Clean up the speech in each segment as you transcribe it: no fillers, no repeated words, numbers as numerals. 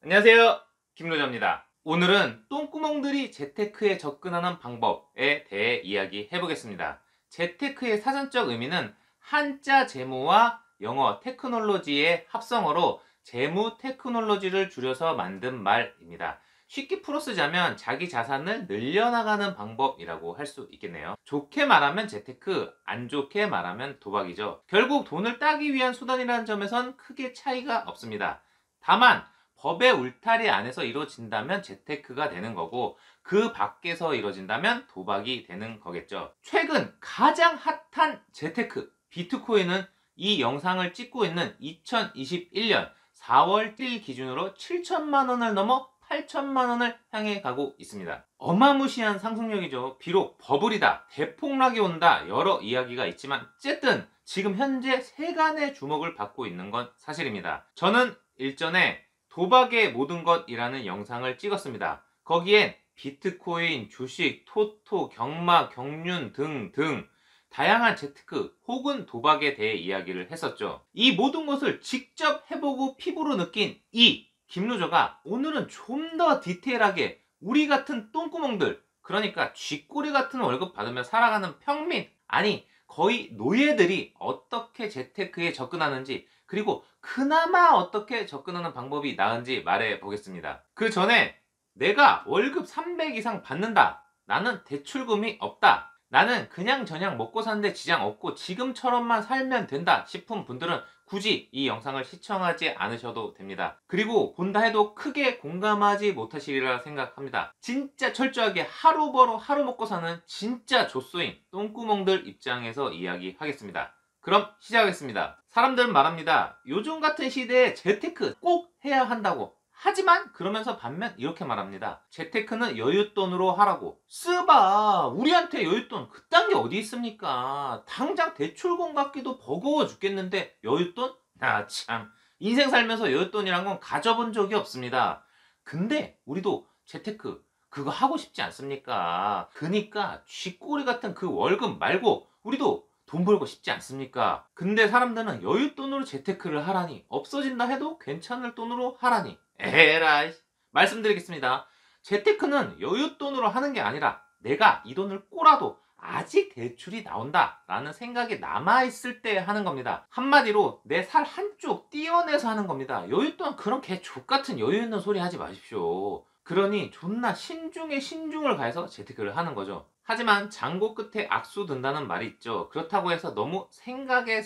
안녕하세요, 김로자입니다. 오늘은 똥구멍들이 재테크에 접근하는 방법에 대해 이야기해 보겠습니다. 재테크의 사전적 의미는 한자 재무와 영어 테크놀로지의 합성어로 재무 테크놀로지를 줄여서 만든 말입니다. 쉽게 풀어 쓰자면 자기 자산을 늘려나가는 방법이라고 할 수 있겠네요. 좋게 말하면 재테크, 안 좋게 말하면 도박이죠. 결국 돈을 따기 위한 수단이라는 점에선 크게 차이가 없습니다. 다만 법의 울타리 안에서 이루어진다면 재테크가 되는 거고, 그 밖에서 이루어진다면 도박이 되는 거겠죠. 최근 가장 핫한 재테크 비트코인은 이 영상을 찍고 있는 2021년 4월 1일 기준으로 7천만 원을 넘어 8천만 원을 향해 가고 있습니다. 어마무시한 상승력이죠. 비록 버블이다, 대폭락이 온다, 여러 이야기가 있지만 어쨌든 지금 현재 세간의 주목을 받고 있는 건 사실입니다. 저는 일전에 도박의 모든 것이라는 영상을 찍었습니다. 거기엔 비트코인, 주식, 토토, 경마, 경륜 등등 다양한 재테크 혹은 도박에 대해 이야기를 했었죠. 이 모든 것을 직접 해보고 피부로 느낀 이 김루저가 오늘은 좀 더 디테일하게 우리 같은 똥구멍들, 그러니까 쥐꼬리 같은 월급 받으며 살아가는 평민, 아니 거의 노예들이 어떻게 재테크에 접근하는지, 그리고 그나마 어떻게 접근하는 방법이 나은지 말해 보겠습니다. 그 전에 내가 월급 300 이상 받는다, 나는 대출금이 없다, 나는 그냥 저냥 먹고 사는데 지장 없고 지금처럼만 살면 된다 싶은 분들은 굳이 이 영상을 시청하지 않으셔도 됩니다. 그리고 본다 해도 크게 공감하지 못하시리라 생각합니다. 진짜 철저하게 하루 벌어 하루 먹고 사는 진짜 조소인 똥구멍들 입장에서 이야기하겠습니다. 그럼 시작하겠습니다. 사람들은 말합니다. 요즘 같은 시대에 재테크 꼭 해야 한다고. 하지만 그러면서 반면 이렇게 말합니다. 재테크는 여윳돈으로 하라고. 쓰바, 우리한테 여윳돈 그딴 게 어디 있습니까? 당장 대출금 갚기도 버거워 죽겠는데 여윳돈? 아 참, 인생 살면서 여윳돈이란 건 가져본 적이 없습니다. 근데 우리도 재테크 그거 하고 싶지 않습니까? 그니까 쥐꼬리 같은 그 월급 말고 우리도 돈 벌고 싶지 않습니까? 근데 사람들은 여윳돈으로 재테크를 하라니, 없어진다 해도 괜찮을 돈으로 하라니, 에라이. 말씀드리겠습니다. 재테크는 여윳돈으로 하는 게 아니라 내가 이 돈을 꼬라도 아직 대출이 나온다 라는 생각이 남아있을 때 하는 겁니다. 한마디로 내 살 한쪽 떼어내서 하는 겁니다. 여윳돈 그런 개 족같은 여유 있는 소리 하지 마십시오. 그러니 존나 신중에 신중을 가해서 재테크를 하는 거죠. 하지만 장고 끝에 악수 든다는 말이 있죠. 그렇다고 해서 너무 생각에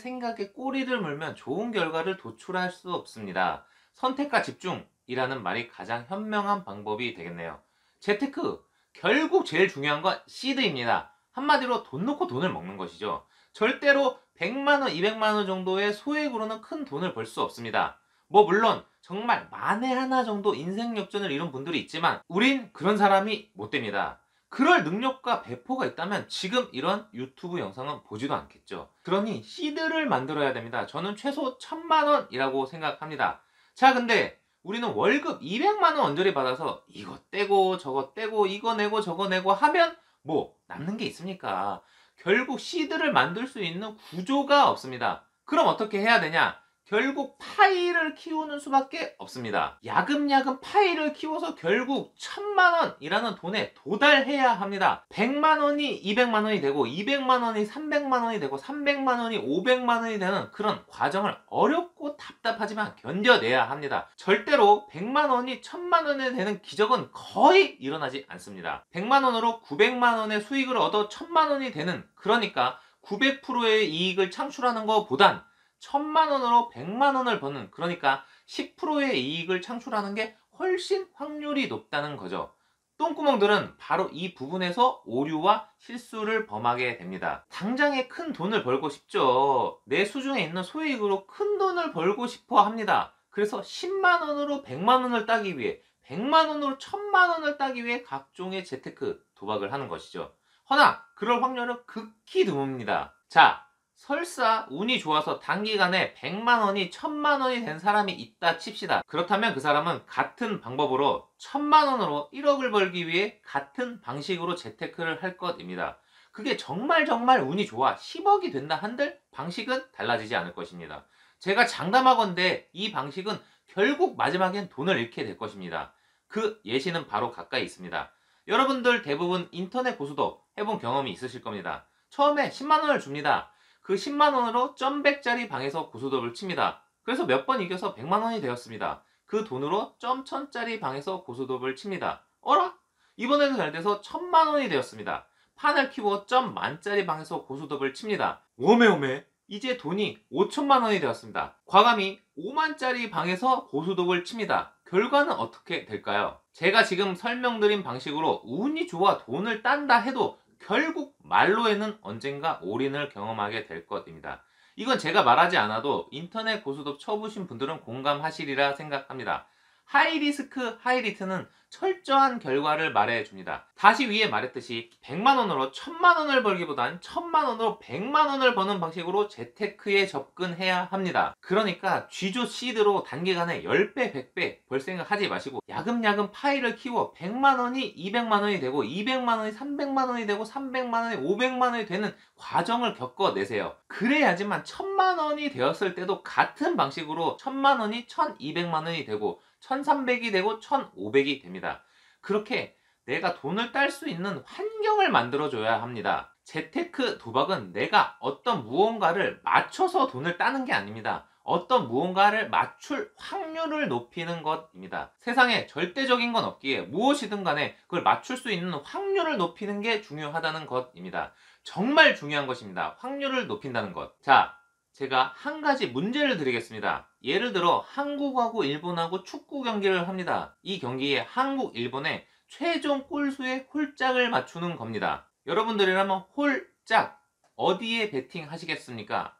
꼬리를 물면 좋은 결과를 도출할 수 없습니다. 선택과 집중이라는 말이 가장 현명한 방법이 되겠네요. 재테크, 결국 제일 중요한 건 시드입니다. 한마디로 돈 놓고 돈을 먹는 것이죠. 절대로 100만원, 200만원 정도의 소액으로는 큰 돈을 벌 수 없습니다. 뭐 물론 정말 만에 하나 정도 인생 역전을 이룬 분들이 있지만 우린 그런 사람이 못 됩니다. 그럴 능력과 배포가 있다면 지금 이런 유튜브 영상은 보지도 않겠죠. 그러니 시드를 만들어야 됩니다. 저는 최소 1000만원이라고 생각합니다. 자, 근데 우리는 월급 200만원 언저리 받아서 이거 떼고 저거 떼고 이거 내고 저거 내고 하면 뭐 남는 게 있습니까? 결국 시드를 만들 수 있는 구조가 없습니다. 그럼 어떻게 해야 되냐? 결국 파이를 키우는 수밖에 없습니다. 야금야금 파이를 키워서 결국 1000만원이라는 돈에 도달해야 합니다. 100만원이 200만원이 되고 200만원이 300만원이 되고 300만원이 500만원이 되는 그런 과정을 어렵고 답답하지만 견뎌내야 합니다. 절대로 100만원이 1000만원이 되는 기적은 거의 일어나지 않습니다. 100만원으로 900만원의 수익을 얻어 1000만원이 되는, 그러니까 900%의 이익을 창출하는 것보단 1000만원으로 100만원을 버는, 그러니까 10%의 이익을 창출하는 게 훨씬 확률이 높다는 거죠. 똥구멍들은 바로 이 부분에서 오류와 실수를 범하게 됩니다. 당장에 큰 돈을 벌고 싶죠. 내 수중에 있는 소액으로 큰 돈을 벌고 싶어 합니다. 그래서 10만원으로 100만원을 따기 위해, 100만원으로 1000만원을 따기 위해 각종의 재테크, 도박을 하는 것이죠. 허나 그럴 확률은 극히 드뭅니다. 자, 설사 운이 좋아서 단기간에 100만원이 1000만원이 된 사람이 있다 칩시다. 그렇다면 그 사람은 같은 방법으로 1000만원으로 1억을 벌기 위해 같은 방식으로 재테크를 할 것입니다. 그게 정말 운이 좋아 10억이 된다 한들 방식은 달라지지 않을 것입니다. 제가 장담하건대 이 방식은 결국 마지막엔 돈을 잃게 될 것입니다. 그 예시는 바로 가까이 있습니다. 여러분들 대부분 인터넷 고수도 해본 경험이 있으실 겁니다. 처음에 10만원을 줍니다. 그 10만원으로 점백짜리 방에서 고수톱을 칩니다. 그래서 몇 번 이겨서 100만원이 되었습니다. 그 돈으로 점천짜리 방에서 고수톱을 칩니다. 어라? 이번에도 잘 돼서 1000만원이 되었습니다. 판을 키워 점 만짜리 방에서 고수톱을 칩니다. 오메오메, 이제 돈이 5천만원이 되었습니다. 과감히 5만짜리 방에서 고수톱을 칩니다. 결과는 어떻게 될까요? 제가 지금 설명드린 방식으로 운이 좋아 돈을 딴다 해도 결국 말로에는 언젠가 올인을 경험하게 될 것입니다. 이건 제가 말하지 않아도 인터넷 고수톱 쳐보신 분들은 공감하시리라 생각합니다. 하이리스크 하이리트는 철저한 결과를 말해줍니다. 다시 위에 말했듯이 100만원으로 1000만원을 벌기보단 1000만원으로 100만원을 버는 방식으로 재테크에 접근해야 합니다. 그러니까 쥐조 시드로 단기간에 10배 100배 벌 생각 하지 마시고 야금야금 파이를 키워 100만원이 200만원이 되고 200만원이 300만원이 되고 300만원이 500만원이 되는 과정을 겪어내세요. 그래야지만 1000만원이 되었을 때도 같은 방식으로 1000만원이 1200만원이 되고 1300이 되고 1500이 됩니다. 그렇게 내가 돈을 딸 수 있는 환경을 만들어줘야 합니다. 재테크 도박은 내가 어떤 무언가를 맞춰서 돈을 따는 게 아닙니다. 어떤 무언가를 맞출 확률을 높이는 것입니다. 세상에 절대적인 건 없기에 무엇이든 간에 그걸 맞출 수 있는 확률을 높이는 게 중요하다는 것입니다. 정말 중요한 것입니다. 확률을 높인다는 것. 자, 제가 한 가지 문제를 드리겠습니다. 예를 들어 한국하고 일본하고 축구 경기를 합니다. 이 경기에 한국, 일본의 최종 골수의 홀짝을 맞추는 겁니다. 여러분들이라면 홀짝 어디에 베팅 하시겠습니까?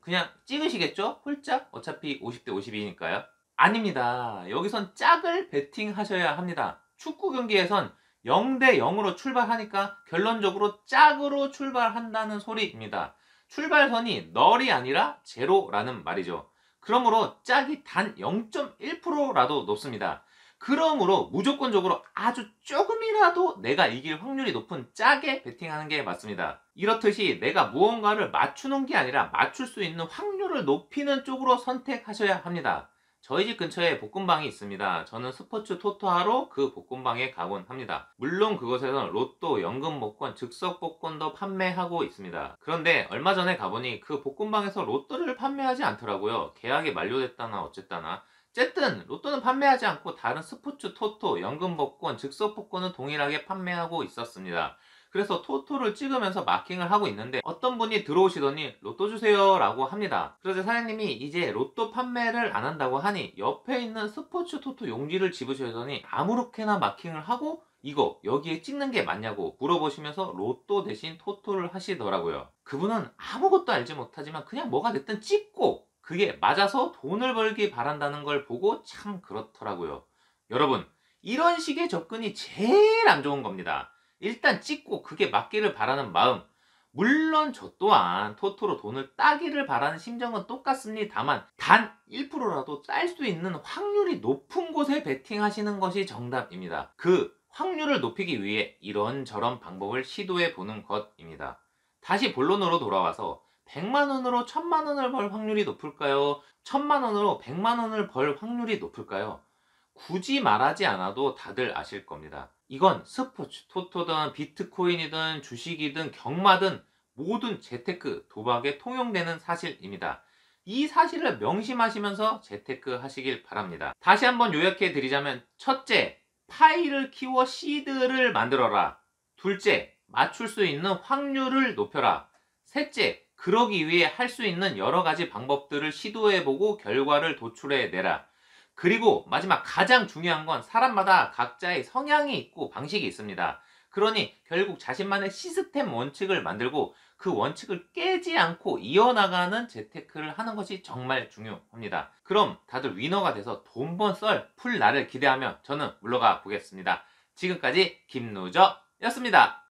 그냥 찍으시겠죠? 홀짝? 어차피 50대 52니까요. 아닙니다. 여기선 짝을 베팅 하셔야 합니다. 축구 경기에선 0대 0으로 출발하니까 결론적으로 짝으로 출발한다는 소리입니다. 출발선이 널이 아니라 제로라는 말이죠. 그러므로 짝이 단 0.1%라도 높습니다. 그러므로 무조건적으로 아주 조금이라도 내가 이길 확률이 높은 짝에 베팅하는 게 맞습니다. 이렇듯이 내가 무언가를 맞추는 게 아니라 맞출 수 있는 확률을 높이는 쪽으로 선택하셔야 합니다. 저희 집 근처에 볶음방이 있습니다. 저는 스포츠 토토하러 그 볶음방에 가곤 합니다. 물론 그곳에서는 로또, 연금 복권, 즉석 복권도 판매하고 있습니다. 그런데 얼마 전에 가보니 그 볶음방에서 로또를 판매하지 않더라고요. 계약이 만료됐다나 어쨌다나. 어쨌든 로또는 판매하지 않고 다른 스포츠 토토, 연금 복권, 즉석 복권은 동일하게 판매하고 있었습니다. 그래서 토토를 찍으면서 마킹을 하고 있는데 어떤 분이 들어오시더니 로또 주세요 라고 합니다. 그래서 사장님이 이제 로또 판매를 안 한다고 하니 옆에 있는 스포츠 토토 용지를 집으시더니 아무렇게나 마킹을 하고 이거 여기에 찍는 게 맞냐고 물어보시면서 로또 대신 토토를 하시더라고요. 그분은 아무것도 알지 못하지만 그냥 뭐가 됐든 찍고 그게 맞아서 돈을 벌기 바란다는 걸 보고 참 그렇더라고요. 여러분, 이런 식의 접근이 제일 안 좋은 겁니다. 일단 찍고 그게 맞기를 바라는 마음, 물론 저 또한 토토로 돈을 따기를 바라는 심정은 똑같습니다만 단 1%라도 딸 수 있는 확률이 높은 곳에 베팅하시는 것이 정답입니다. 그 확률을 높이기 위해 이런저런 방법을 시도해 보는 것입니다. 다시 본론으로 돌아와서 100만원으로 1000만원을 벌 확률이 높을까요? 1000만원으로 100만원을 벌 확률이 높을까요? 굳이 말하지 않아도 다들 아실 겁니다. 이건 스포츠, 토토든 비트코인이든 주식이든 경마든 모든 재테크, 도박에 통용되는 사실입니다. 이 사실을 명심하시면서 재테크 하시길 바랍니다. 다시 한번 요약해 드리자면 첫째, 파이를 키워 시드를 만들어라. 둘째, 맞출 수 있는 확률을 높여라. 셋째, 그러기 위해 할 수 있는 여러 가지 방법들을 시도해보고 결과를 도출해내라. 그리고 마지막 가장 중요한 건 사람마다 각자의 성향이 있고 방식이 있습니다. 그러니 결국 자신만의 시스템 원칙을 만들고 그 원칙을 깨지 않고 이어나가는 재테크를 하는 것이 정말 중요합니다. 그럼 다들 위너가 돼서 돈 번 썰 풀 날을 기대하며 저는 물러가 보겠습니다. 지금까지 김누저였습니다.